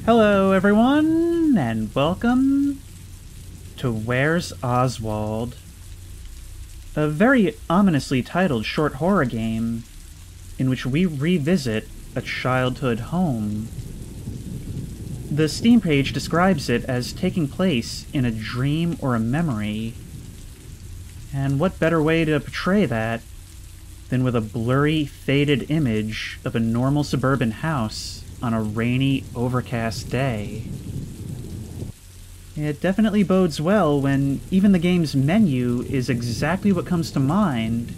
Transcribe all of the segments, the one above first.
Hello everyone, and welcome to Where's Oswald? A very ominously titled short horror game in which we revisit a childhood home. The Steam page describes it as taking place in a dream or a memory. And what better way to portray that than with a blurry, faded image of a normal suburban house on a rainy, overcast day. It definitely bodes well when even the game's menu is exactly what comes to mind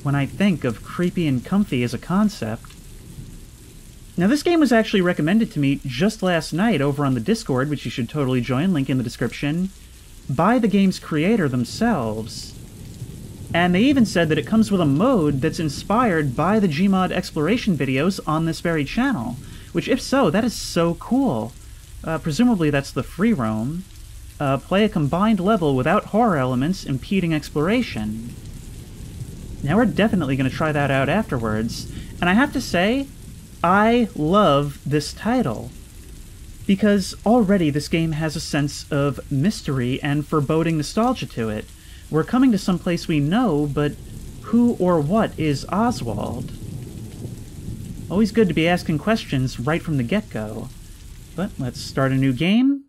when I think of creepy and comfy as a concept. Now, this game was actually recommended to me just last night over on the Discord, which you should totally join, link in the description, by the game's creator themselves. And they even said that it comes with a mode that's inspired by the Gmod exploration videos on this very channel. Which, if so, that is so cool. Presumably that's the free roam. Play a combined level without horror elements impeding exploration. Now we're definitely going to try that out afterwards. And I have to say, I love this title. Because already this game has a sense of mystery and foreboding nostalgia to it. We're coming to some place we know, but who or what is Oswald? Always good to be asking questions right from the get-go. But let's start a new game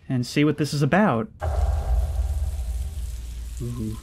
and see what this is about. Ooh.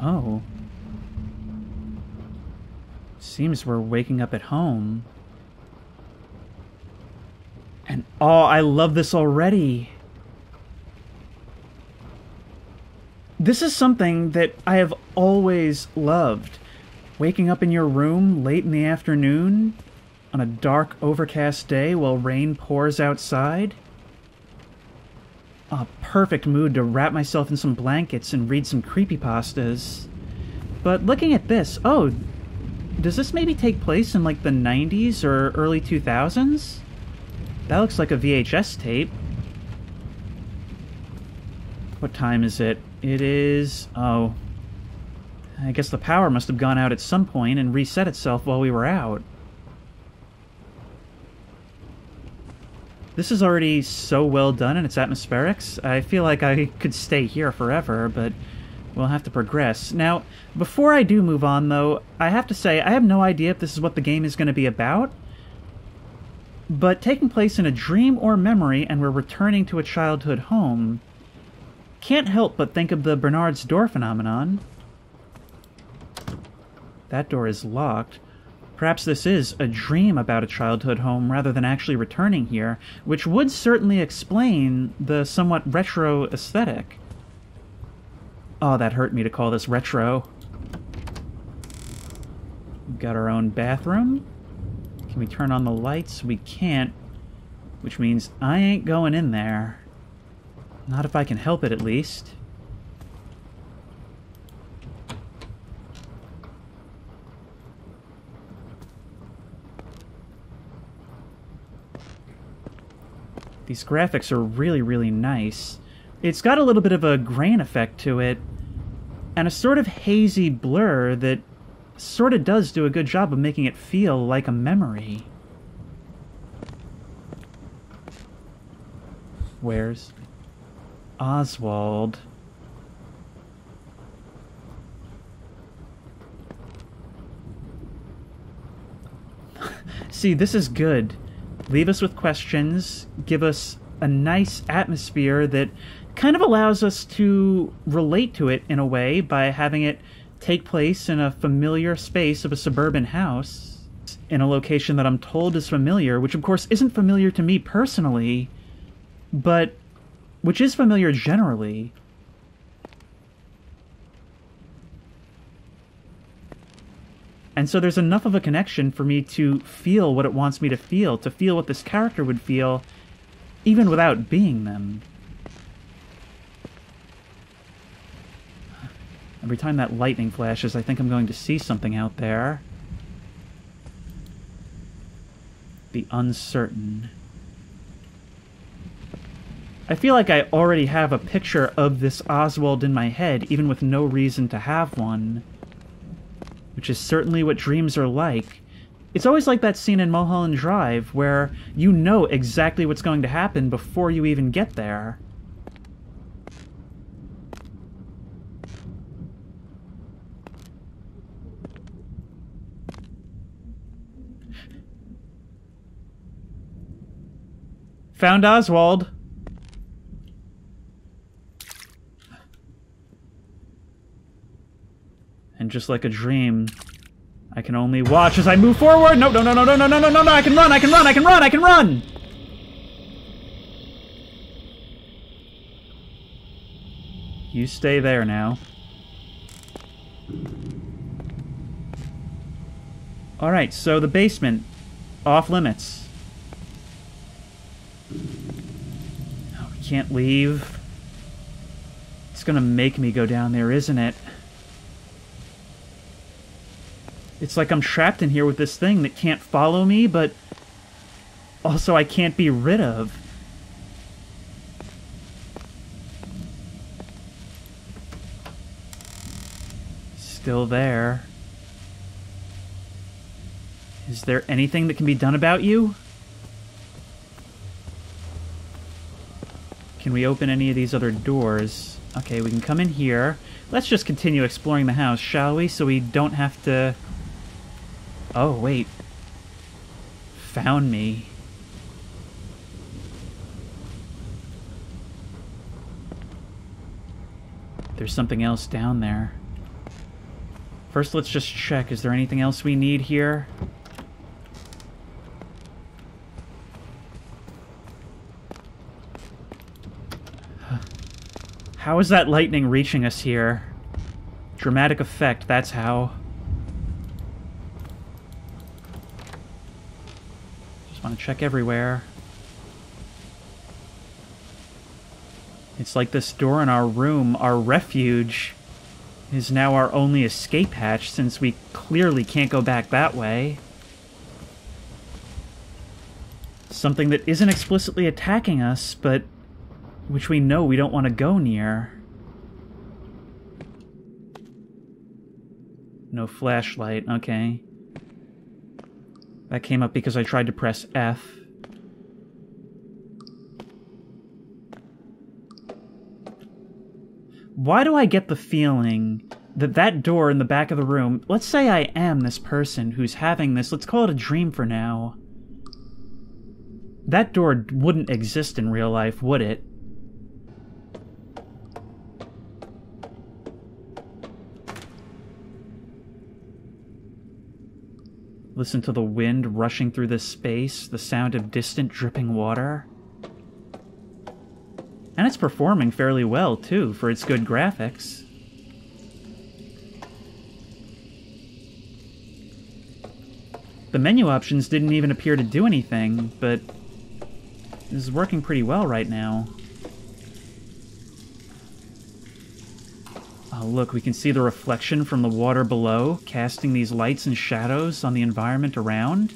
Oh. Seems we're waking up at home. And oh, I love this already. This is something that I have always loved. Waking up in your room late in the afternoon on a dark, overcast day while rain pours outside. A perfect mood to wrap myself in some blankets and read some creepypastas. But looking at this, oh, does this maybe take place in like the 90s or early 2000s? That looks like a VHS tape. What time is it? It is... oh. I guess the power must have gone out at some point and reset itself while we were out. This is already so well done in its atmospherics. I feel like I could stay here forever, but we'll have to progress. Now, before I do move on, though, I have to say, I have no idea if this is what the game is going to be about, but taking place in a dream or memory and we're returning to a childhood home, can't help but think of the Bernard's door phenomenon. That door is locked. Perhaps this is a dream about a childhood home rather than actually returning here, which would certainly explain the somewhat retro aesthetic. Oh, that hurt me to call this retro. We've got our own bathroom. Can we turn on the lights? We can't, which means I ain't going in there. Not if I can help it, at least. These graphics are really, really nice. It's got a little bit of a grain effect to it, and a sort of hazy blur that sort of does do a good job of making it feel like a memory. Where's Oswald? See, this is good. Leave us with questions, give us a nice atmosphere that kind of allows us to relate to it in a way by having it take place in a familiar space of a suburban house, in a location that I'm told is familiar, which of course isn't familiar to me personally, but which is familiar generally. And so there's enough of a connection for me to feel what it wants me to feel what this character would feel even without being them. Every time that lightning flashes, I think I'm going to see something out there. The uncertain. I feel like I already have a picture of this Oswald in my head, even with no reason to have one. Which is certainly what dreams are like. It's always like that scene in Mulholland Drive, where you know exactly what's going to happen before you even get there. Found Oswald. And just like a dream, I can only watch as I move forward. No, no, no, no, no, no, no, no, no, no, I can run, I can run, I can run, I can run! You stay there now. Alright, so the basement. Off limits. Oh, we can't leave. It's gonna make me go down there, isn't it? It's like I'm trapped in here with this thing that can't follow me, but also I can't be rid of. Still there. Is there anything that can be done about you? Can we open any of these other doors? Okay, we can come in here. Let's just continue exploring the house, shall we? So we don't have to... Oh, wait. Found me. There's something else down there. First, let's just check. Is there anything else we need here? How is that lightning reaching us here? Dramatic effect, that's how. Just want to check everywhere. It's like this door in our room, our refuge, is now our only escape hatch since we clearly can't go back that way. Something that isn't explicitly attacking us, but which we know we don't want to go near. No flashlight, okay. That came up because I tried to press F. Why do I get the feeling that that door in the back of the room... Let's say I am this person who's having this... Let's call it a dream for now. That door wouldn't exist in real life, would it? Listen to the wind rushing through this space, the sound of distant dripping water. And it's performing fairly well, too, for its good graphics. The menu options didn't even appear to do anything, but this is working pretty well right now. Oh, look, we can see the reflection from the water below, casting these lights and shadows on the environment around.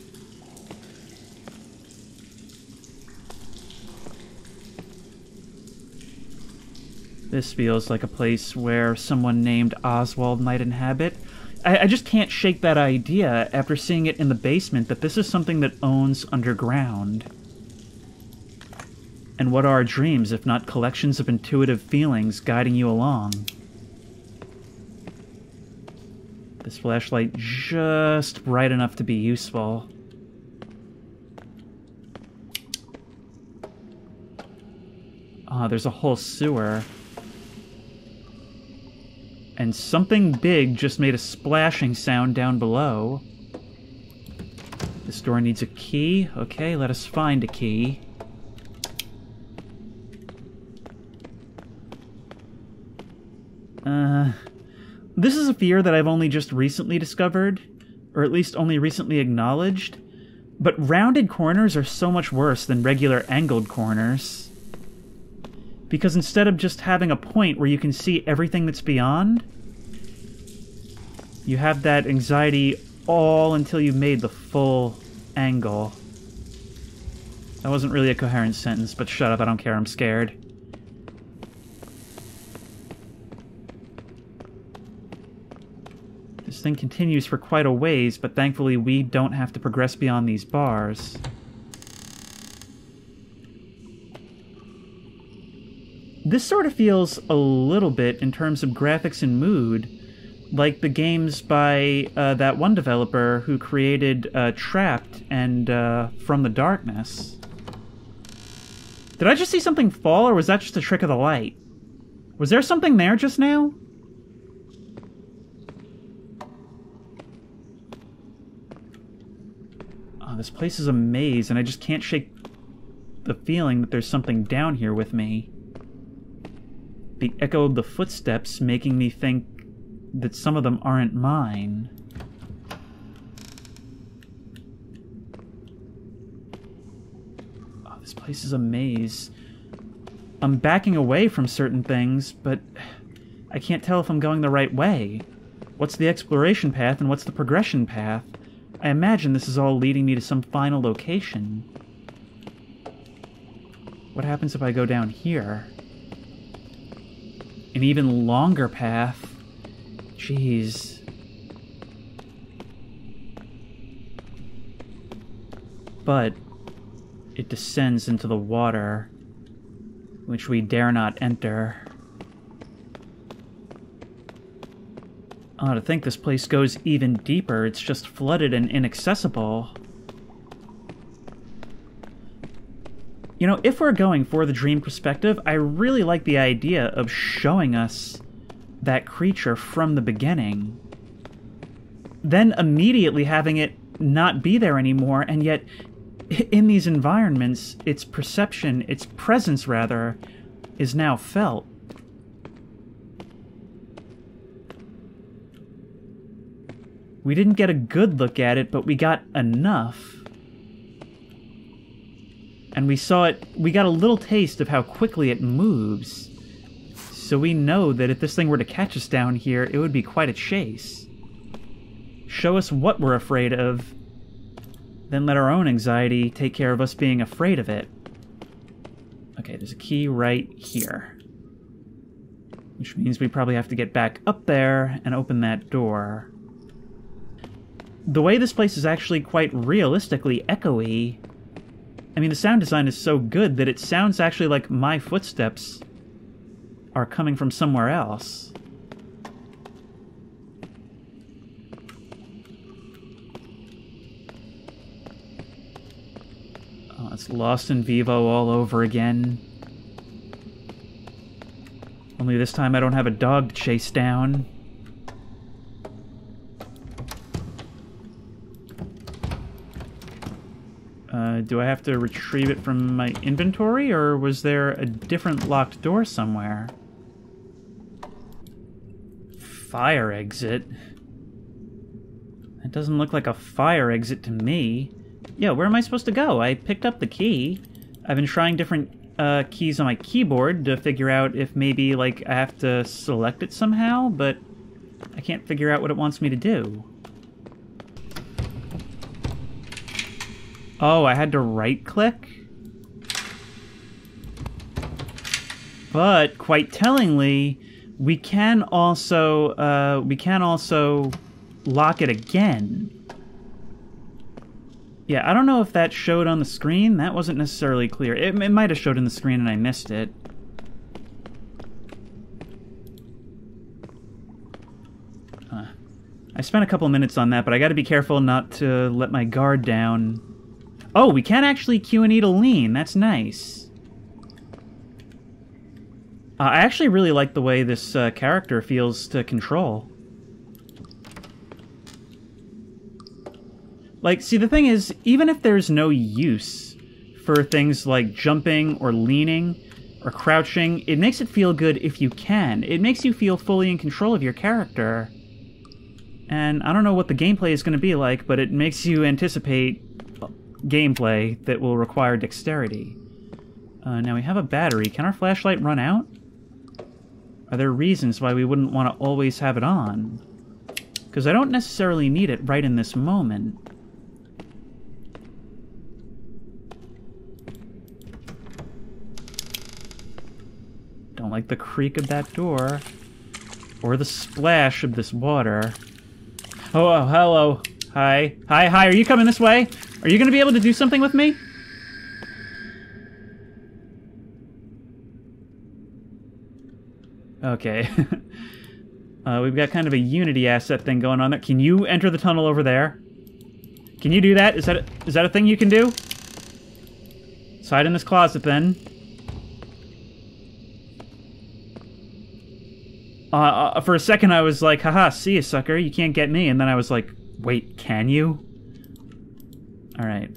This feels like a place where someone named Oswald might inhabit. I just can't shake that idea after seeing it in the basement that this is something that owns underground. And what are dreams if not collections of intuitive feelings guiding you along? This flashlight just bright enough to be useful. Ah, there's a whole sewer. And something big just made a splashing sound down below. This door needs a key. Okay, let us find a key. This is a fear that I've only just recently discovered, or at least only recently acknowledged, But rounded corners are so much worse than regular angled corners. Because instead of just having a point where you can see everything that's beyond, you have that anxiety all until you've made the full angle. That wasn't really a coherent sentence, but shut up, I don't care, I'm scared. This thing continues for quite a ways, but thankfully we don't have to progress beyond these bars. This sort of feels a little bit, in terms of graphics and mood, like the games by that one developer who created Trapped and From the Darkness. Did I just see something fall, or was that just a trick of the light? Was there something there just now? Oh, this place is a maze, and I just can't shake the feeling that there's something down here with me. The echo of the footsteps making me think that some of them aren't mine. Oh, this place is a maze. I'm backing away from certain things, but I can't tell if I'm going the right way. What's the exploration path and what's the progression path? I imagine this is all leading me to some final location. What happens if I go down here? An even longer path. Jeez. But it descends into the water, which we dare not enter. Oh, to think this place goes even deeper. It's just flooded and inaccessible. You know, if we're going for the dream perspective, I really like the idea of showing us that creature from the beginning. Then immediately having it not be there anymore, and yet in these environments, its perception, its presence rather, is now felt. We didn't get a good look at it, but we got enough. And we saw it, we got a little taste of how quickly it moves. So we know that if this thing were to catch us down here, it would be quite a chase. Show us what we're afraid of, then let our own anxiety take care of us being afraid of it. Okay, there's a key right here. Which means we probably have to get back up there and open that door. The way this place is actually quite realistically echoey. I mean, the sound design is so good that it sounds actually like my footsteps are coming from somewhere else. Oh, it's Lost in Vivo all over again. Only this time I don't have a dog to chase down. Do I have to retrieve it from my inventory, or was there a different locked door somewhere? Fire exit? That doesn't look like a fire exit to me. Yeah, where am I supposed to go? I picked up the key. I've been trying different keys on my keyboard to figure out if maybe, like, I have to select it somehow, but I can't figure out what it wants me to do. Oh, I had to right-click? But, quite tellingly, we can also lock it again. Yeah, I don't know if that showed on the screen. That wasn't necessarily clear. It might have showed on the screen and I missed it. I spent a couple minutes on that, but I gotta be careful not to let my guard down. Oh, we can actually Q and E to lean. That's nice. I actually really like the way this character feels to control. Like, see, the thing is, even if there's no use for things like jumping or leaning or crouching, it makes it feel good if you can. It makes you feel fully in control of your character. And I don't know what the gameplay is going to be like, but it makes you anticipate gameplay that will require dexterity. Now we have a battery. Can our flashlight run out? Are there reasons why we wouldn't want to always have it on? Because I don't necessarily need it right in this moment. Don't like the creak of that door. Or the splash of this water. Oh, hello. Hi. Hi, are you coming this way? Are you going to be able to do something with me? Okay. We've got kind of a Unity asset thing going on there. Can you enter the tunnel over there? Can you do that? Is that a thing you can do? Let's hide in this closet then. For a second I was like, haha, see ya, sucker, you can't get me. And then I was like, wait, can you? Alright,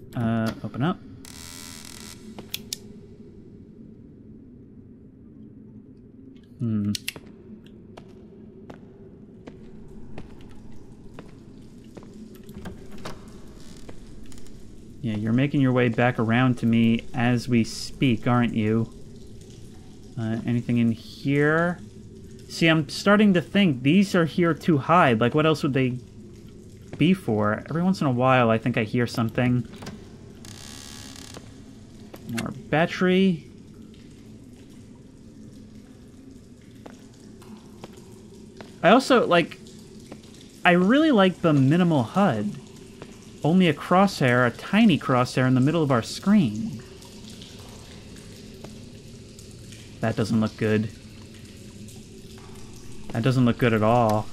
open up. Yeah, you're making your way back around to me as we speak, aren't you? Anything in here? See, I'm starting to think these are here to hide. Like, what else would they be for? Every once in a while, I think I hear something. More battery. I also, like... I really like the minimal HUD. Only a crosshair, a tiny crosshair in the middle of our screen. That doesn't look good. That doesn't look good at all.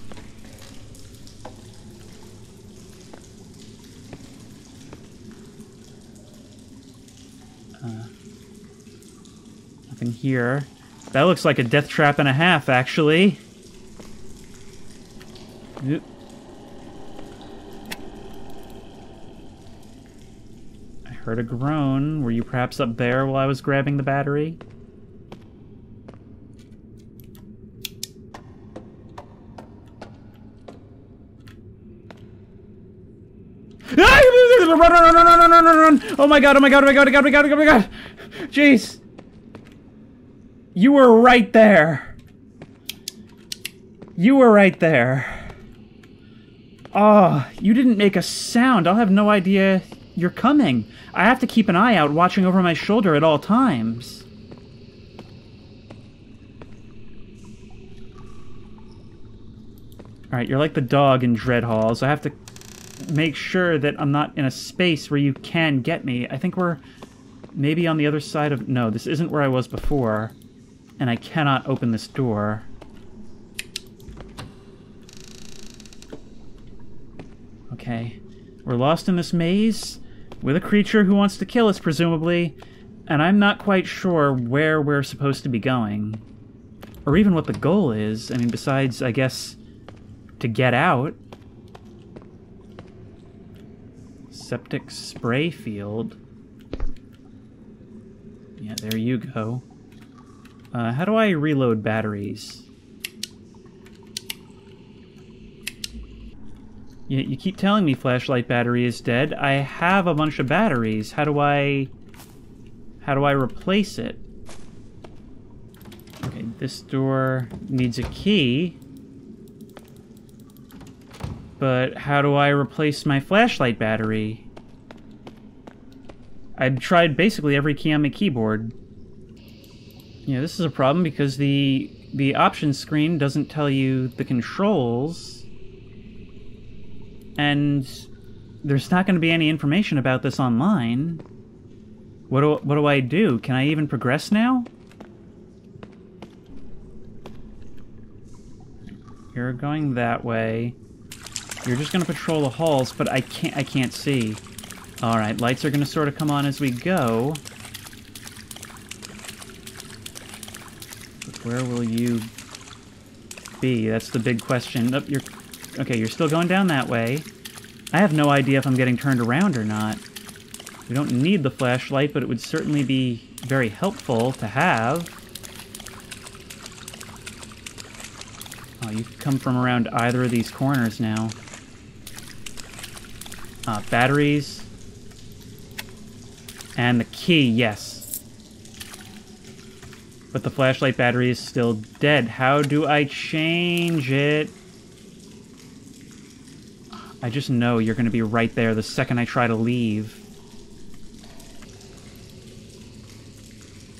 Nothing here. That looks like a death trap and a half, actually. Oop. I heard a groan. Were you perhaps up there while I was grabbing the battery? Run! Oh my god, oh my god, oh my god, oh my god, oh my god, oh my god! Jeez! You were right there! You were right there. Oh, you didn't make a sound. I'll have no idea you're coming. I have to keep an eye out, watching over my shoulder at all times. Alright, you're like the dog in Dread Halls. I have to make sure that I'm not in a space where you can get me. I think we're maybe on the other side of... No, this isn't where I was before. And I cannot open this door. Okay. We're lost in this maze with a creature who wants to kill us, presumably. And I'm not quite sure where we're supposed to be going. Or even what the goal is. I mean, besides, I guess, to get out. Septic spray field. Yeah, there you go. How do I reload batteries? You keep telling me flashlight battery is dead. I have a bunch of batteries. How do I replace it? Okay, this door needs a key. But how do I replace my flashlight battery? I've tried basically every key on my keyboard. Yeah, this is a problem because the options screen doesn't tell you the controls. And there's not going to be any information about this online. What do I do? Can I even progress now? You're going that way. You're just going to patrol the halls, but I can't see. Alright, lights are going to sort of come on as we go. But where will you be? That's the big question. Oh, okay, you're still going down that way. I have no idea if I'm getting turned around or not. We don't need the flashlight, but it would certainly be very helpful to have. Oh, you can come from around either of these corners now. Batteries. And the key, yes. But the flashlight battery is still dead. How do I change it? I just know you're going to be right there the second I try to leave.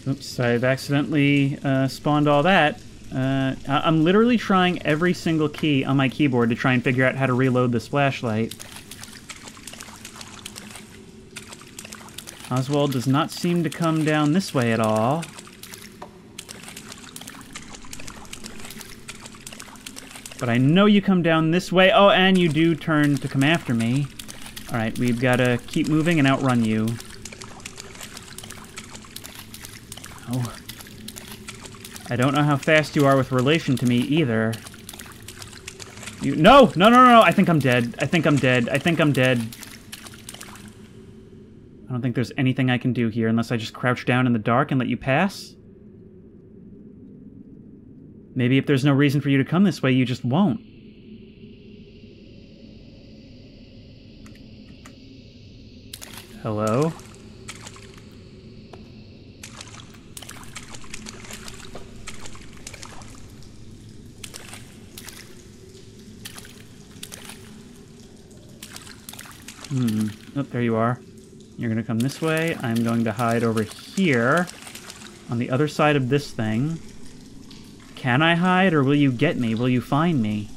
Oops, I've accidentally spawned all that. I'm literally trying every single key on my keyboard to try and figure out how to reload this flashlight. Oswald does not seem to come down this way at all. But I know you come down this way. Oh, and you do turn to come after me. Alright, we've got to keep moving and outrun you. Oh. I don't know how fast you are with relation to me, either. You... No! No, no, no, no! I think I'm dead. I think I'm dead. I think I'm dead. I don't think there's anything I can do here unless I just crouch down in the dark and let you pass. Maybe if there's no reason for you to come this way, you just won't. Hello? Oh, there you are. You're gonna come this way. I'm going to hide over here on the other side of this thing. Can I hide, or will you get me? Will you find me?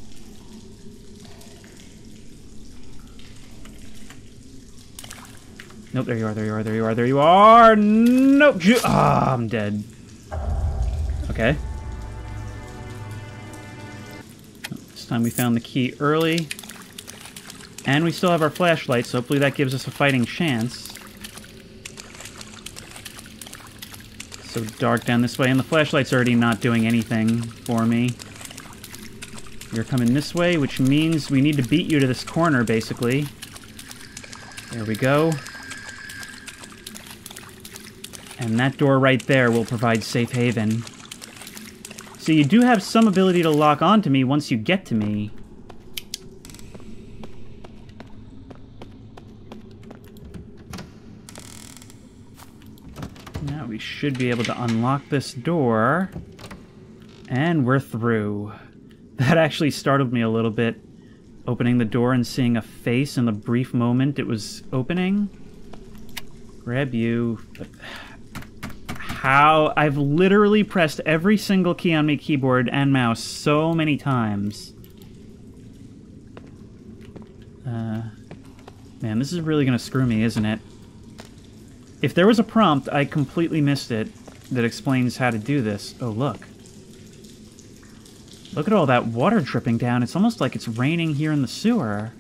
Nope, there you are, there you are, there you are, there you are! Nope! Ah, I'm dead. Okay. This time we found the key early. And we still have our flashlight, so hopefully that gives us a fighting chance. So dark down this way, and the flashlight's already not doing anything for me. You're coming this way, which means we need to beat you to this corner, basically. There we go. And that door right there will provide safe haven. So you do have some ability to lock onto me once you get to me. Now we should be able to unlock this door. And we're through. That actually startled me a little bit. Opening the door and seeing a face in the brief moment it was opening. Grab you. How? I've literally pressed every single key on my keyboard and mouse so many times. Man, this is really gonna screw me, isn't it? If there was a prompt, I completely missed it, that explains how to do this. Oh, look. Look at all that water dripping down. It's almost like it's raining here in the sewer.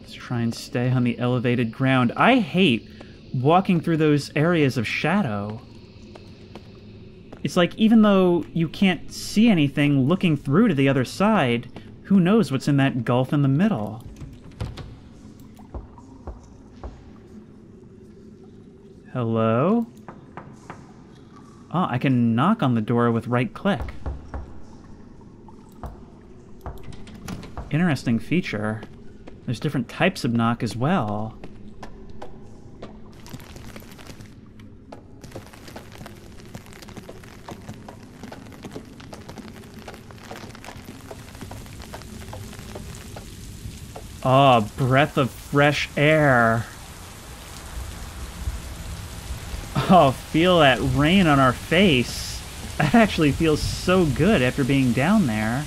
Let's try and stay on the elevated ground. I hate walking through those areas of shadow. It's like, even though you can't see anything looking through to the other side, who knows what's in that gulf in the middle? Hello? Oh, I can knock on the door with right-click. Interesting feature. There's different types of knock as well. Oh, breath of fresh air. Oh, feel that rain on our face. That actually feels so good after being down there.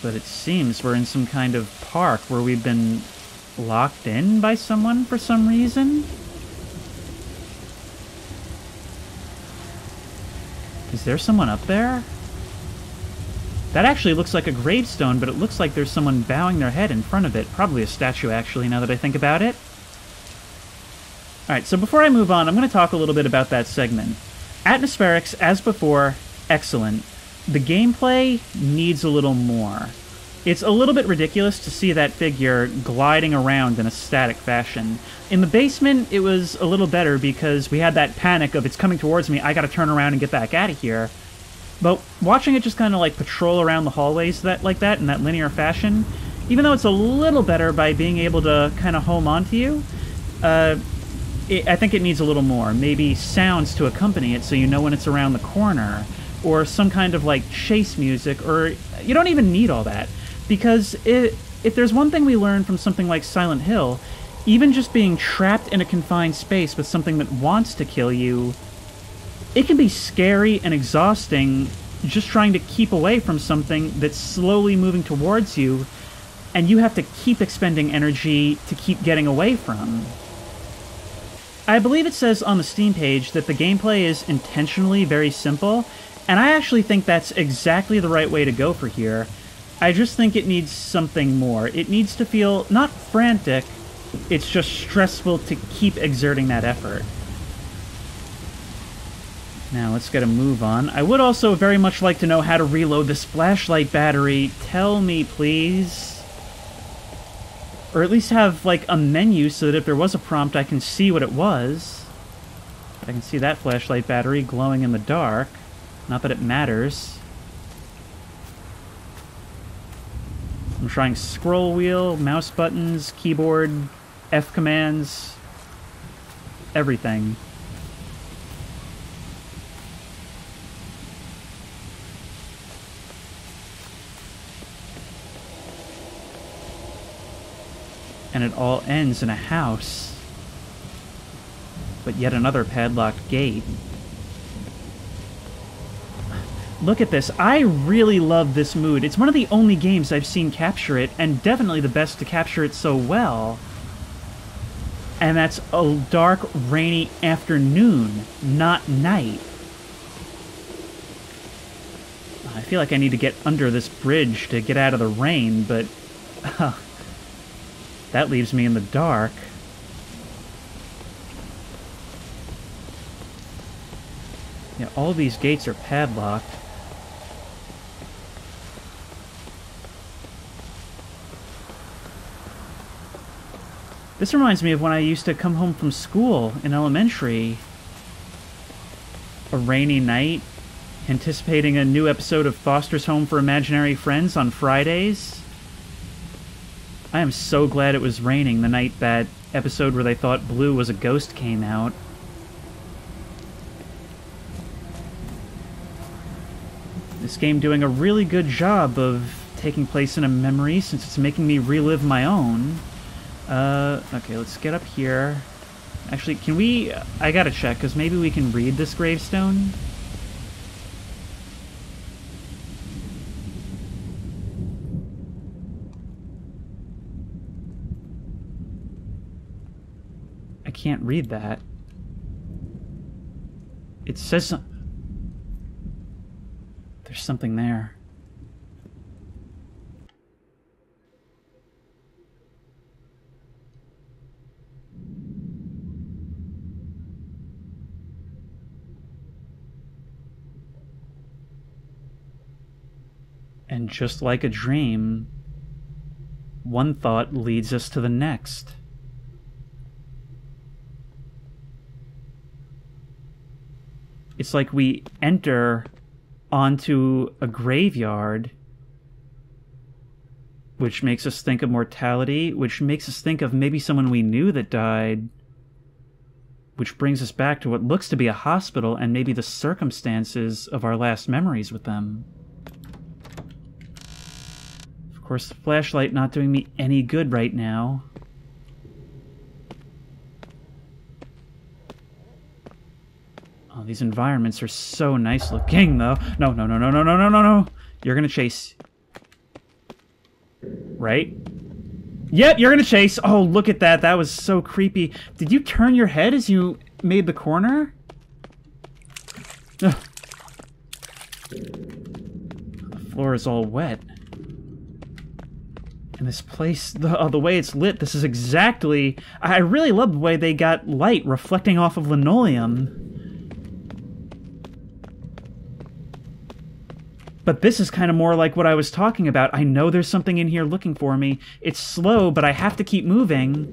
But it seems we're in some kind of park where we've been locked in by someone for some reason. Is there someone up there? That actually looks like a gravestone, but it looks like there's someone bowing their head in front of it. Probably a statue, actually, now that I think about it. Alright, so before I move on, I'm going to talk a little bit about that segment. Atmospherics, as before, excellent. The gameplay needs a little more. It's a little bit ridiculous to see that figure gliding around in a static fashion. In the basement, it was a little better because we had that panic of, it's coming towards me, I gotta turn around and get back out of here. But watching it just kind of like patrol around the hallways like that in that linear fashion, even though it's a little better by being able to kind of home onto you, I think it needs a little more. Maybe sounds to accompany it so you know when it's around the corner, or some kind of like chase music, or you don't even need all that. Because if there's one thing we learned from something like Silent Hill, even just being trapped in a confined space with something that wants to kill you, it can be scary and exhausting just trying to keep away from something that's slowly moving towards you, and you have to keep expending energy to keep getting away from. I believe it says on the Steam page that the gameplay is intentionally very simple, and I actually think that's exactly the right way to go for here. I just think it needs something more. It needs to feel not frantic, it's just stressful to keep exerting that effort. Now, let's get a move on. I would also very much like to know how to reload this flashlight battery. Tell me, please. Or at least have, like, a menu so that if there was a prompt, I can see what it was. I can see that flashlight battery glowing in the dark. Not that it matters. I'm trying scroll wheel, mouse buttons, keyboard, F commands, everything. And it all ends in a house. But yet another padlocked gate. Look at this. I really love this mood. It's one of the only games I've seen capture it, and definitely the best to capture it so well. And that's a dark, rainy afternoon, not night. I feel like I need to get under this bridge to get out of the rain, but that leaves me in the dark. Yeah, all these gates are padlocked. This reminds me of when I used to come home from school in elementary. A rainy night, anticipating a new episode of Foster's Home for Imaginary Friends on Fridays. I am so glad it was raining the night that episode where they thought Blue was a ghost came out. This game doing a really good job of taking place in a memory since it's making me relive my own. Okay, let's get up here. Actually, can we... I gotta check, because maybe we can read this gravestone. I can't read that. It says... There's something there. And just like a dream, one thought leads us to the next. It's like we enter onto a graveyard, which makes us think of mortality, which makes us think of maybe someone we knew that died, which brings us back to what looks to be a hospital and maybe the circumstances of our last memories with them. Of course, the flashlight not doing me any good right now. Oh, these environments are so nice looking, though. No, no, no, no, no, no, no, no, no. You're gonna chase. Right? Yep, you're gonna chase. Oh, look at that. That was so creepy. Did you turn your head as you made the corner? Ugh. The floor is all wet. And this place, the way it's lit, this is exactly... I really love the way they got light reflecting off of linoleum. But this is kind of more like what I was talking about. I know there's something in here looking for me. It's slow, but I have to keep moving.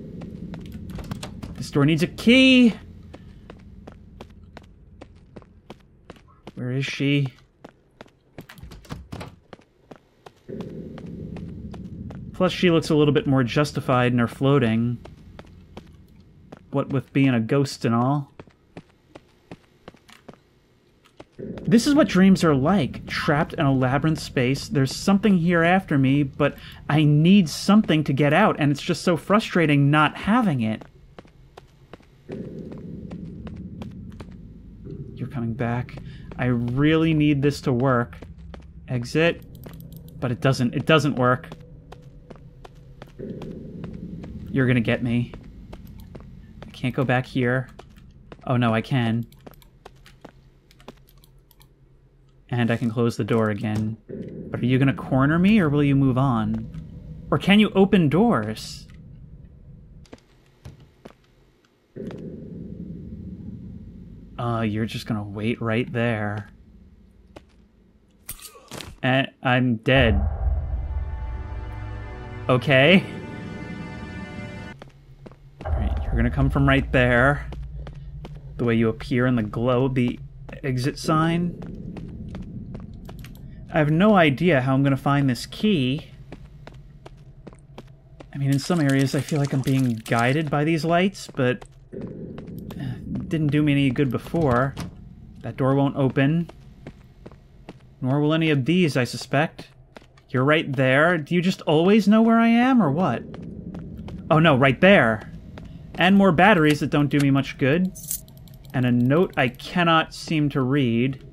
This door needs a key. Where is she? Plus, she looks a little bit more justified in her floating. What with being a ghost and all. This is what dreams are like. Trapped in a labyrinth space. There's something here after me, but I need something to get out, and it's just so frustrating not having it. You're coming back. I really need this to work. Exit. But it doesn't work. You're gonna get me. I can't go back here. Oh no, I can. And I can close the door again. But are you gonna corner me, or will you move on? Or can you open doors? You're just gonna wait right there. And I'm dead. Okay. Alright, you're gonna come from right there. The way you appear in the glow of the exit sign. I have no idea how I'm gonna find this key. I mean, in some areas I feel like I'm being guided by these lights, but it didn't do me any good before. That door won't open. Nor will any of these, I suspect. You're right there. Do you just always know where I am, or what? Oh no, right there. And more batteries that don't do me much good. And a note I cannot seem to read.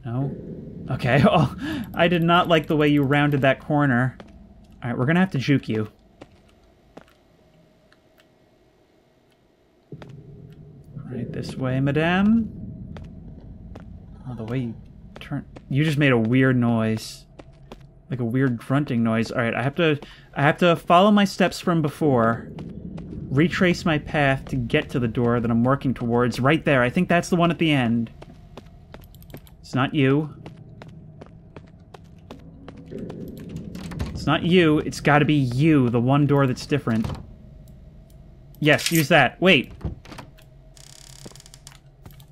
No? Okay, oh, I did not like the way you rounded that corner. Alright, we're gonna have to juke you. Right this way, madame. Oh, the way you turn... You just made a weird noise. Like a weird grunting noise. Alright, I have to follow my steps from before. Retrace my path to get to the door that I'm working towards. Right there. I think that's the one at the end. It's not you. It's not you. It's gotta be you, the one door that's different. Yes, use that. Wait.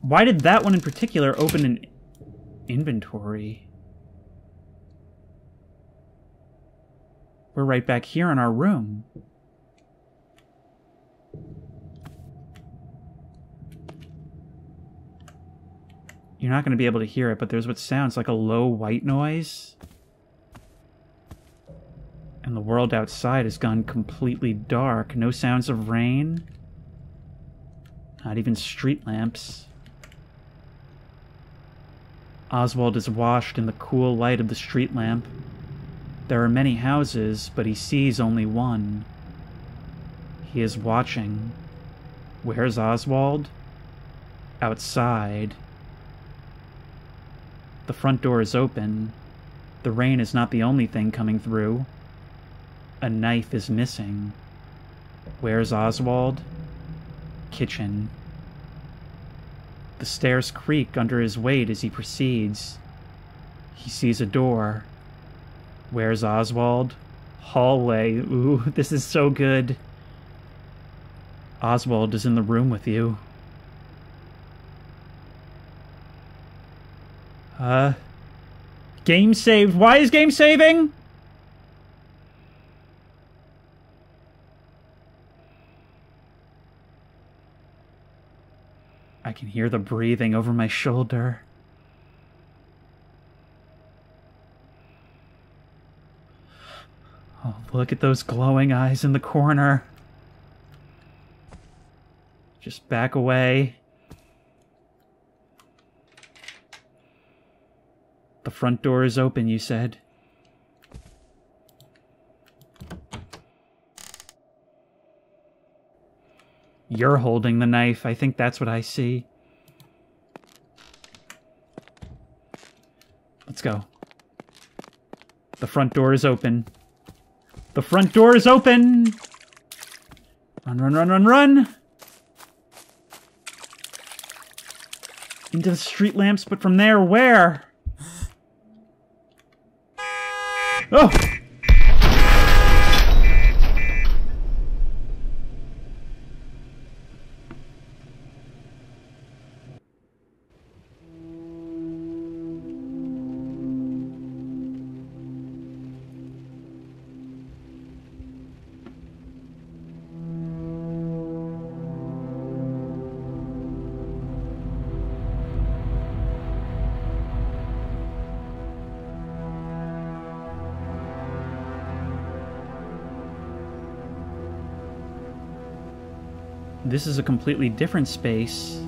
Why did that one in particular open an inventory? We're right back here in our room. You're not going to be able to hear it, but there's what sounds like a low white noise. And the world outside has gone completely dark. No sounds of rain. Not even street lamps. Oswald is washed in the cool light of the street lamp. There are many houses, but he sees only one. He is watching. Where's Oswald? Outside. The front door is open. The rain is not the only thing coming through. A knife is missing. Where's Oswald? Kitchen. The stairs creak under his weight as he proceeds. He sees a door. Where's Oswald? Hallway. Ooh, this is so good. Oswald is in the room with you. Game saved. Why is game saving? I can hear the breathing over my shoulder. Oh, look at those glowing eyes in the corner. Just back away. The front door is open, you said. You're holding the knife. I think that's what I see. Let's go. The front door is open. The front door is open! Run, run, run, run, run! Into the street lamps, but from there, where? Oh! This is a completely different space.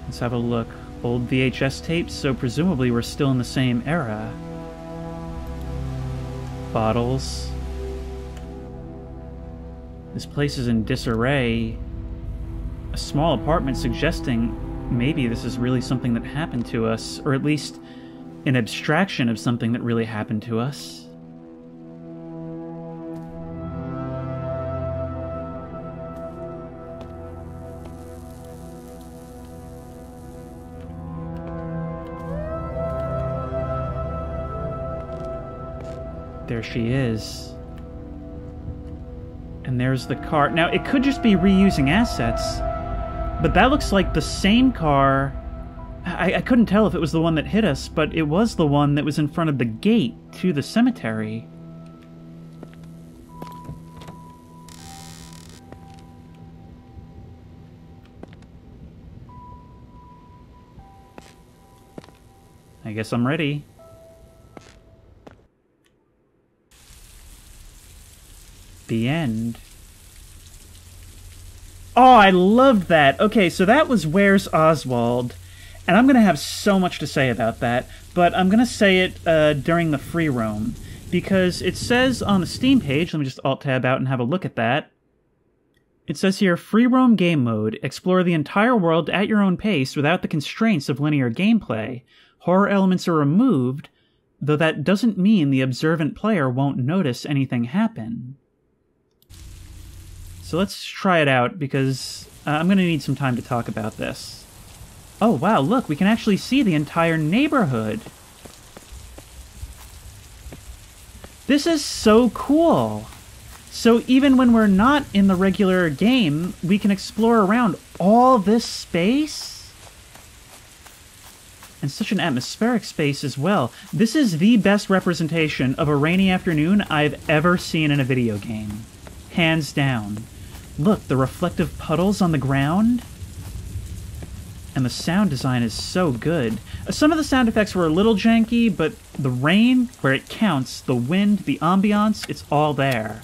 Let's have a look. Old VHS tapes, so presumably we're still in the same era. Bottles. This place is in disarray. A small apartment suggesting maybe this is really something that happened to us, or at least an abstraction of something that really happened to us. There she is. And there's the car. Now, it could just be reusing assets, but that looks like the same car. I couldn't tell if it was the one that hit us, but it was the one that was in front of the gate to the cemetery. I guess I'm ready. The end. Oh, I loved that. Okay, so that was Where's Oswald? And I'm going to have so much to say about that, but I'm going to say it during the free roam, because it says on the Steam page, let me just Alt-Tab out and have a look at that. It says here, free roam game mode. Explore the entire world at your own pace without the constraints of linear gameplay. Horror elements are removed, though that doesn't mean the observant player won't notice anything happen. So let's try it out, because I'm going to need some time to talk about this. Oh, wow, look, we can actually see the entire neighborhood. This is so cool. So even when we're not in the regular game, we can explore around all this space? And such an atmospheric space as well. This is the best representation of a rainy afternoon I've ever seen in a video game. Hands down. Look, the reflective puddles on the ground. And the sound design is so good. Some of the sound effects were a little janky, but the rain, where it counts, the wind, the ambiance, it's all there.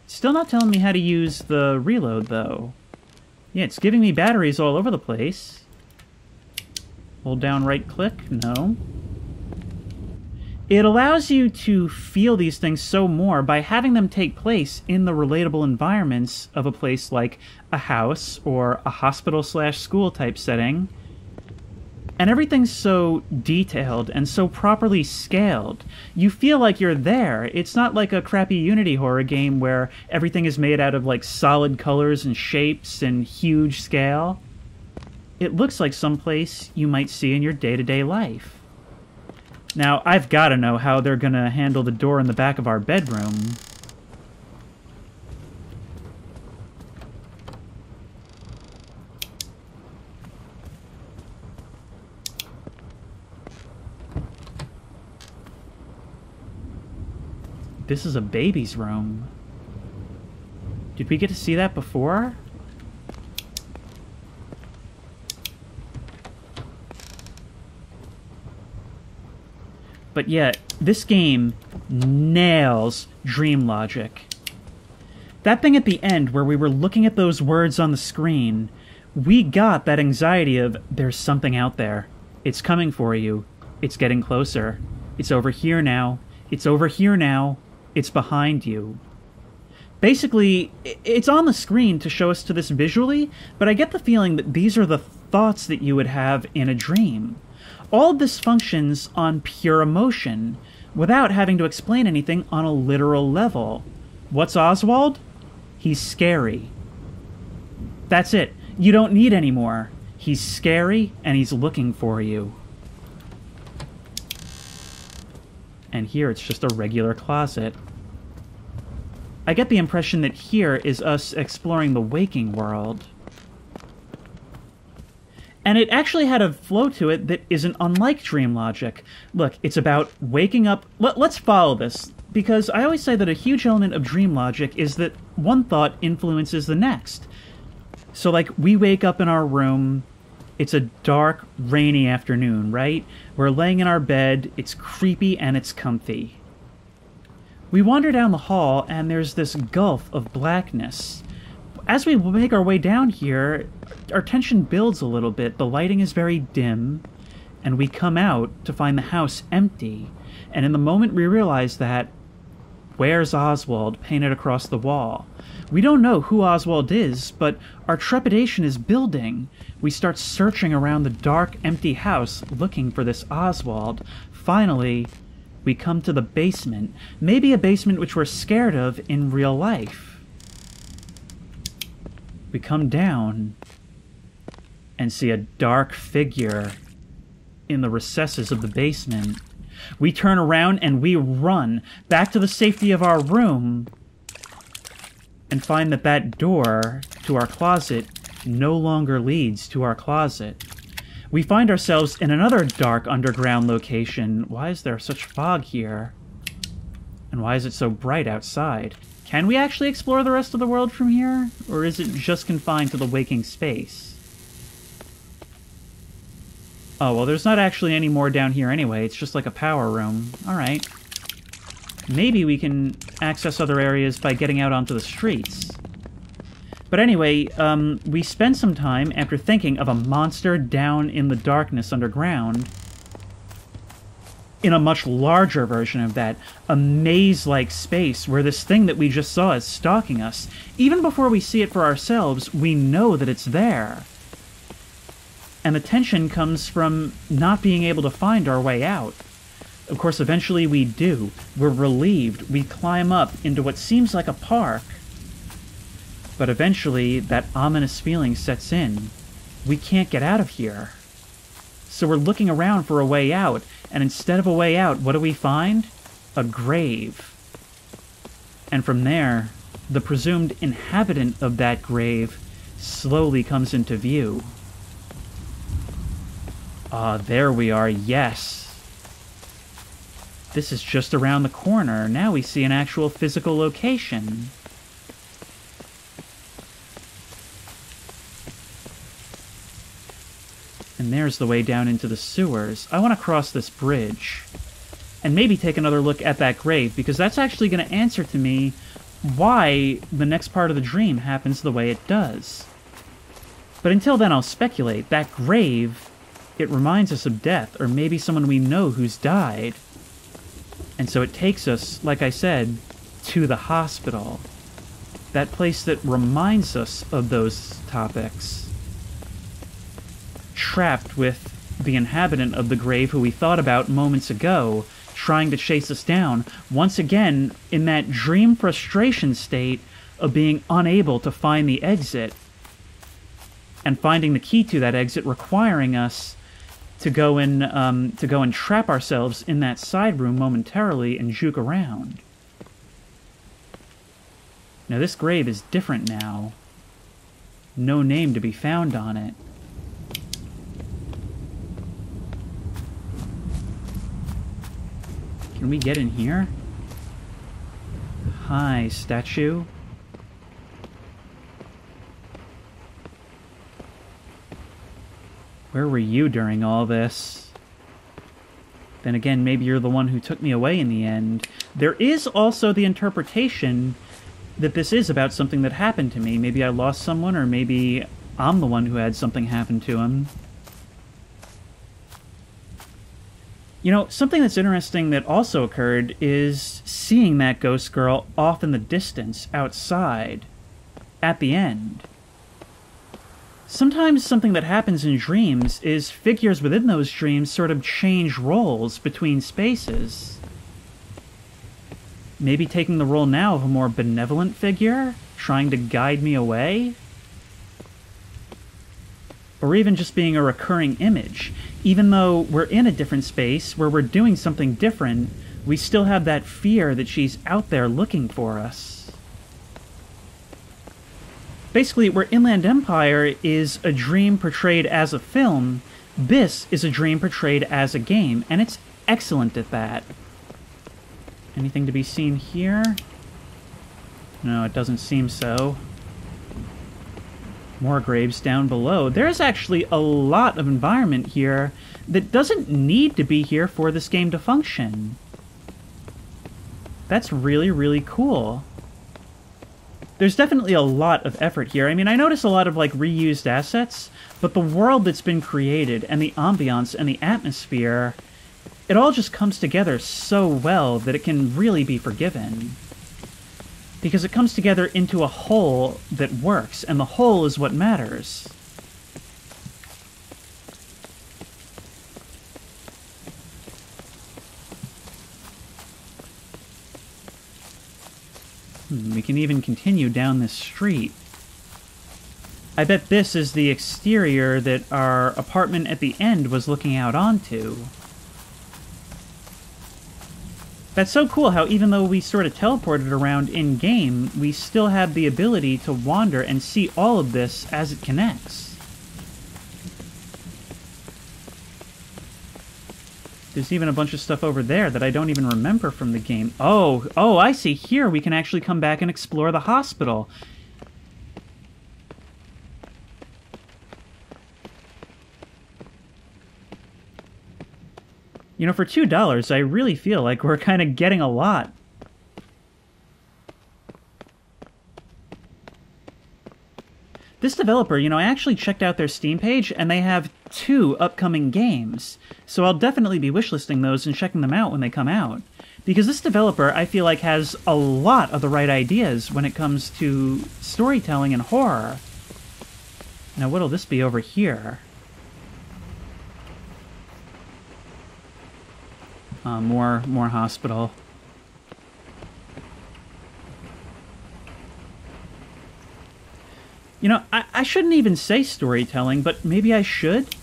Still not telling me how to use the reload, though. Yeah, it's giving me batteries all over the place. Hold down right-click. No. It allows you to feel these things so more by having them take place in the relatable environments of a place like a house or a hospital/school type setting. And everything's so detailed and so properly scaled. You feel like you're there. It's not like a crappy Unity horror game where everything is made out of like solid colors and shapes and huge scale. It looks like someplace you might see in your day-to-day life. Now, I've got to know how they're going to handle the door in the back of our bedroom. This is a baby's room. Did we get to see that before? But yeah, this game nails dream logic. That thing at the end where we were looking at those words on the screen, we got that anxiety of, there's something out there. It's coming for you. It's getting closer. It's over here now. It's over here now. It's behind you. Basically, it's on the screen to show us to this visually, but I get the feeling that these are the thoughts that you would have in a dream. All this functions on pure emotion, without having to explain anything on a literal level. What's Oswald? He's scary. That's it. You don't need any more. He's scary, and he's looking for you. And here it's just a regular closet. I get the impression that here is us exploring the waking world. And it actually had a flow to it that isn't unlike dream logic. Look, it's about waking up... Let's follow this. because I always say that a huge element of dream logic is that one thought influences the next. So, like, we wake up in our room, it's a dark, rainy afternoon, right? We're laying in our bed, it's creepy and it's comfy. We wander down the hall, and there's this gulf of blackness. As we make our way down here, our tension builds a little bit. The lighting is very dim, and we come out to find the house empty. And in the moment we realize that, where's Oswald painted across the wall? We don't know who Oswald is, but our trepidation is building. We start searching around the dark, empty house looking for this Oswald. Finally, we come to the basement. Maybe a basement which we're scared of in real life. We come down and see a dark figure in the recesses of the basement. We turn around and we run back to the safety of our room and find that that door to our closet no longer leads to our closet. We find ourselves in another dark underground location. Why is there such fog here? And why is it so bright outside? Can we actually explore the rest of the world from here? Or is it just confined to the waking space? Oh, well, there's not actually any more down here anyway. It's just like a power room. Alright. Maybe we can access other areas by getting out onto the streets. But anyway, we spend some time after thinking of a monster down in the darkness underground in a much larger version of that, a maze-like space where this thing that we just saw is stalking us. Even before we see it for ourselves, we know that it's there. And the tension comes from not being able to find our way out. Of course, eventually we do. We're relieved. We climb up into what seems like a park. But eventually, that ominous feeling sets in. We can't get out of here. So we're looking around for a way out, and instead of a way out, what do we find? A grave. And from there, the presumed inhabitant of that grave slowly comes into view. Ah, there we are, yes. This is just around the corner. Now we see an actual physical location. And there's the way down into the sewers. I want to cross this bridge and maybe take another look at that grave, because that's actually going to answer to me why the next part of the dream happens the way it does. But until then, I'll speculate. That grave, it reminds us of death, or maybe someone we know who's died. And so it takes us, like I said, to the hospital. That place that reminds us of those topics. Trapped with the inhabitant of the grave who we thought about moments ago, trying to chase us down, once again in that dream frustration state of being unable to find the exit, and finding the key to that exit requiring us to go and trap ourselves in that side room momentarily and juke around. Now this grave is different now. No name to be found on it. Can we get in here? Hi, statue. Where were you during all this? Then again, maybe you're the one who took me away in the end. There is also the interpretation that this is about something that happened to me. Maybe I lost someone, or maybe I'm the one who had something happen to him. You know, something that's interesting that also occurred is seeing that ghost girl off in the distance, outside, at the end. Sometimes something that happens in dreams is figures within those dreams sort of change roles between spaces. Maybe taking the role now of a more benevolent figure, trying to guide me away? Or even just being a recurring image. Even though we're in a different space, where we're doing something different, we still have that fear that she's out there looking for us. Basically, where Inland Empire is a dream portrayed as a film, this is a dream portrayed as a game, and it's excellent at that. Anything to be seen here? No, it doesn't seem so. More graves down below. There's actually a lot of environment here that doesn't need to be here for this game to function. That's really, really cool. There's definitely a lot of effort here. I mean, I notice a lot of, like, reused assets, but the world that's been created, and the ambiance, and the atmosphere, it all just comes together so well that it can really be forgiven. Because it comes together into a whole that works, and the whole is what matters. We can even continue down this street. I bet this is the exterior that our apartment at the end was looking out onto. That's so cool how even though we sort of teleported around in-game, we still have the ability to wander and see all of this as it connects. There's even a bunch of stuff over there that I don't even remember from the game. Oh, I see. Here we can actually come back and explore the hospital. You know, for $2, I really feel like we're kind of getting a lot. This developer, you know, I actually checked out their Steam page, and they have 2 upcoming games. So I'll definitely be wishlisting those and checking them out when they come out. Because this developer, I feel like, has a lot of the right ideas when it comes to storytelling and horror. Now, what'll this be over here? More hospital. You know, I shouldn't even say storytelling, but maybe I should?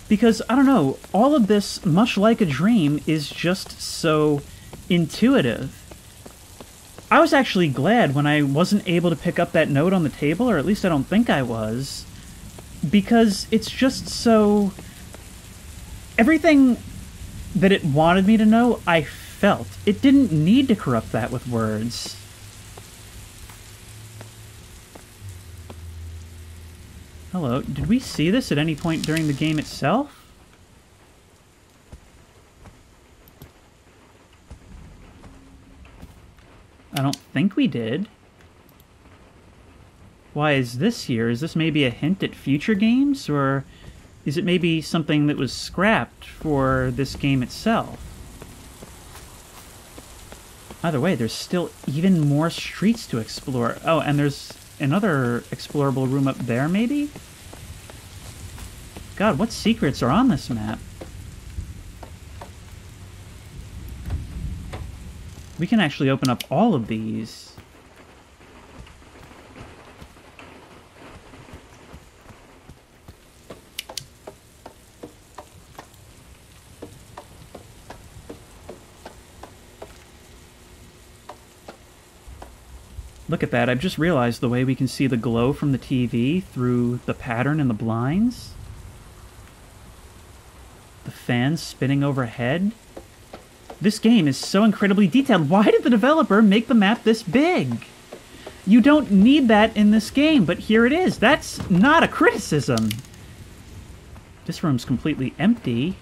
Because, I don't know, all of this, much like a dream, is just so intuitive. I was actually glad when I wasn't able to pick up that note on the table, or at least I don't think I was, because it's just so... Everything that it wanted me to know, I felt. It didn't need to corrupt that with words. Hello, did we see this at any point during the game itself? I don't think we did. Why is this here? Is this maybe a hint at future games, or is it maybe something that was scrapped for this game itself? Either way, there's still even more streets to explore. Oh, and there's another explorable room up there, maybe? God, what secrets are on this map? We can actually open up all of these. Look at that, I've just realized the way we can see the glow from the TV through the pattern in the blinds. The fans spinning overhead. This game is so incredibly detailed. Why did the developer make the map this big? You don't need that in this game, but here it is. That's not a criticism. This room's completely empty.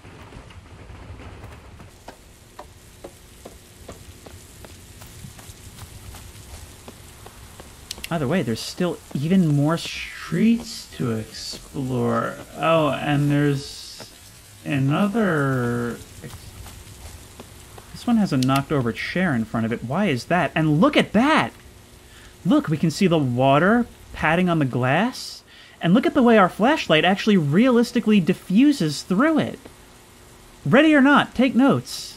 Either way, there's still even more streets to explore. Oh, and there's another... This one has a knocked-over chair in front of it. Why is that? And look at that! Look, we can see the water patting on the glass. And look at the way our flashlight actually realistically diffuses through it. Ready or not, take notes.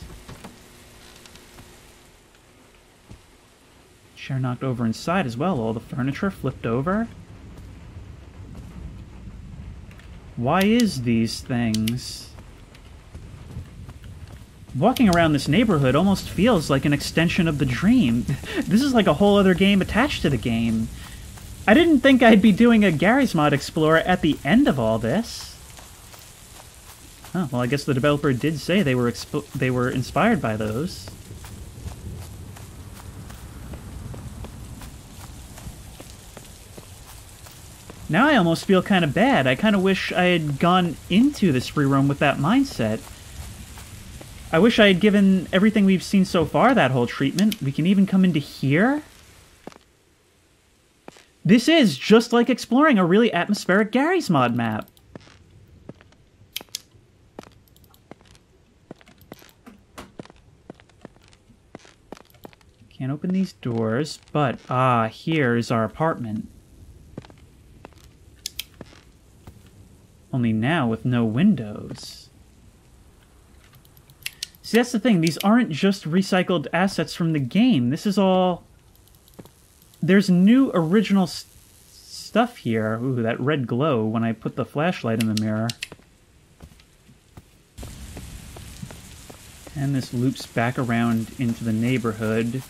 Chair knocked over inside as well. All the furniture flipped over. Why is these things? Walking around this neighborhood almost feels like an extension of the dream. This is like a whole other game attached to the game. I didn't think I'd be doing a Gary's Mod Explorer at the end of all this. Oh, well, I guess the developer did say they were inspired by those. Now I almost feel kind of bad. I kind of wish I had gone into this free roam with that mindset. I wish I had given everything we've seen so far that whole treatment. We can even come into here. This is just like exploring a really atmospheric Garry's Mod map. Can't open these doors, but here is our apartment. Only now with no windows. See, that's the thing. These aren't just recycled assets from the game. This is all... There's new original stuff here. Ooh, that red glow when I put the flashlight in the mirror. And this loops back around into the neighborhood.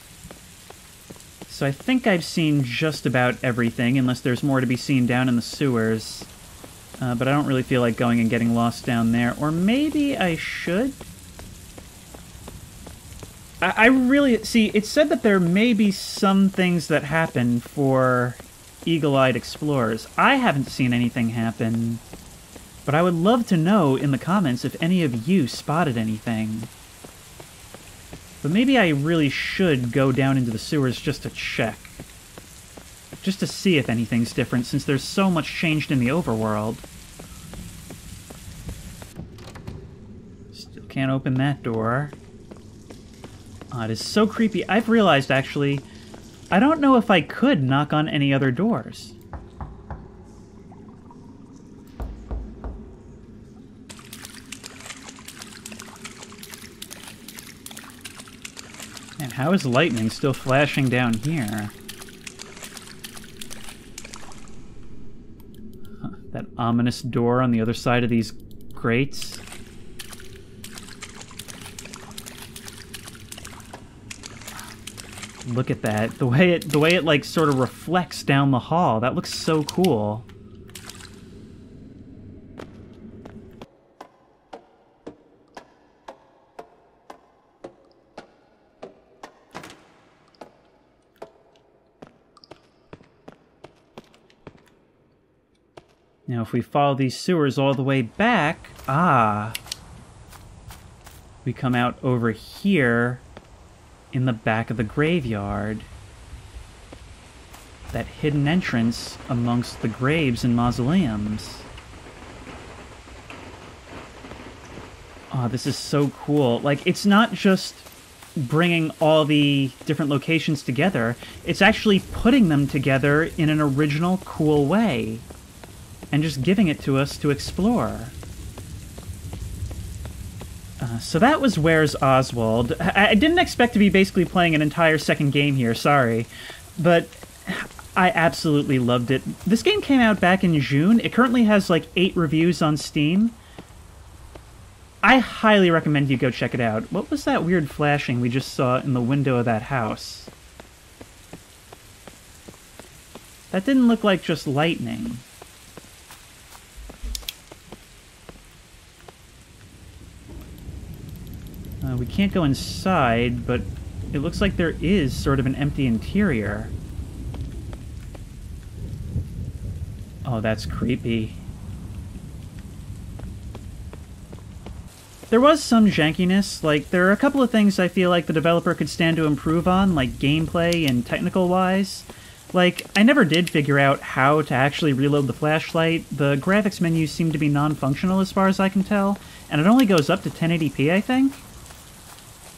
So I think I've seen just about everything, unless there's more to be seen down in the sewers. But I don't really feel like going and getting lost down there. Or maybe I should? I really... See, it said that there may be some things that happen for eagle-eyed explorers. I haven't seen anything happen. But I would love to know in the comments if any of you spotted anything. But maybe I really should go down into the sewers just to check. Just to see if anything's different, since there's so much changed in the overworld. Still can't open that door. Oh, it is so creepy. I've realized, actually, I don't know if I could knock on any other doors. And how is lightning still flashing down here? Huh, that ominous door on the other side of these grates. Look at that. The way it like sort of reflects down the hall. That looks so cool. Now, if we follow these sewers all the way back, we come out over here in the back of the graveyard. That hidden entrance amongst the graves and mausoleums. Oh, this is so cool. Like, it's not just bringing all the different locations together, it's actually putting them together in an original, cool way. And just giving it to us to explore. So that was Where's Oswald. I didn't expect to be basically playing an entire second game here, sorry. But I absolutely loved it. This game came out back in June. It currently has like 8 reviews on Steam. I highly recommend you go check it out. What was that weird flashing we just saw in the window of that house? That didn't look like just lightning. We can't go inside, but it looks like there is sort of an empty interior. Oh, that's creepy. There was some jankiness. Like, there are a couple of things I feel like the developer could stand to improve on, like gameplay and technical-wise. Like, I never did figure out how to actually reload the flashlight. The graphics menus seem to be non-functional as far as I can tell, and it only goes up to 1080p, I think?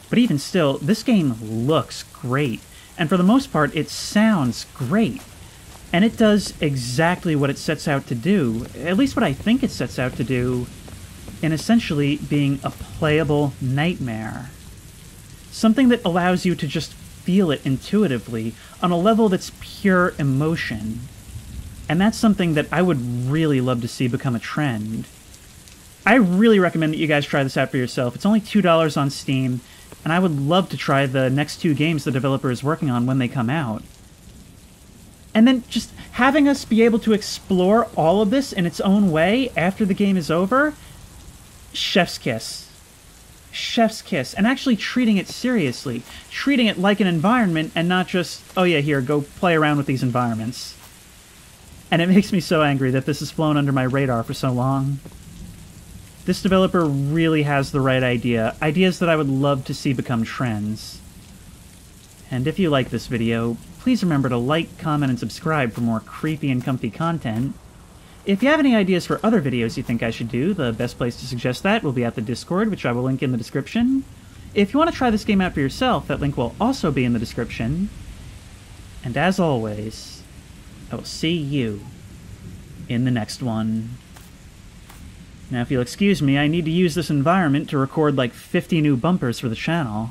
But even still, this game looks great. And for the most part, it sounds great. And it does exactly what it sets out to do, at least what I think it sets out to do, in essentially being a playable nightmare. Something that allows you to just feel it intuitively on a level that's pure emotion. And that's something that I would really love to see become a trend. I really recommend that you guys try this out for yourself. It's only $2 on Steam, and I would love to try the next 2 games the developer is working on when they come out. And then just having us be able to explore all of this in its own way after the game is over, chef's kiss. Chef's kiss. And actually treating it seriously. Treating it like an environment and not just, oh yeah, here, go play around with these environments. And it makes me so angry that this has flown under my radar for so long. This developer really has the right idea, ideas that I would love to see become trends. And if you like this video, please remember to like, comment, and subscribe for more creepy and comfy content. If you have any ideas for other videos you think I should do, the best place to suggest that will be at the Discord, which I will link in the description. If you want to try this game out for yourself, that link will also be in the description. And as always, I will see you in the next one. Now, if you'll excuse me, I need to use this environment to record like 50 new bumpers for the channel.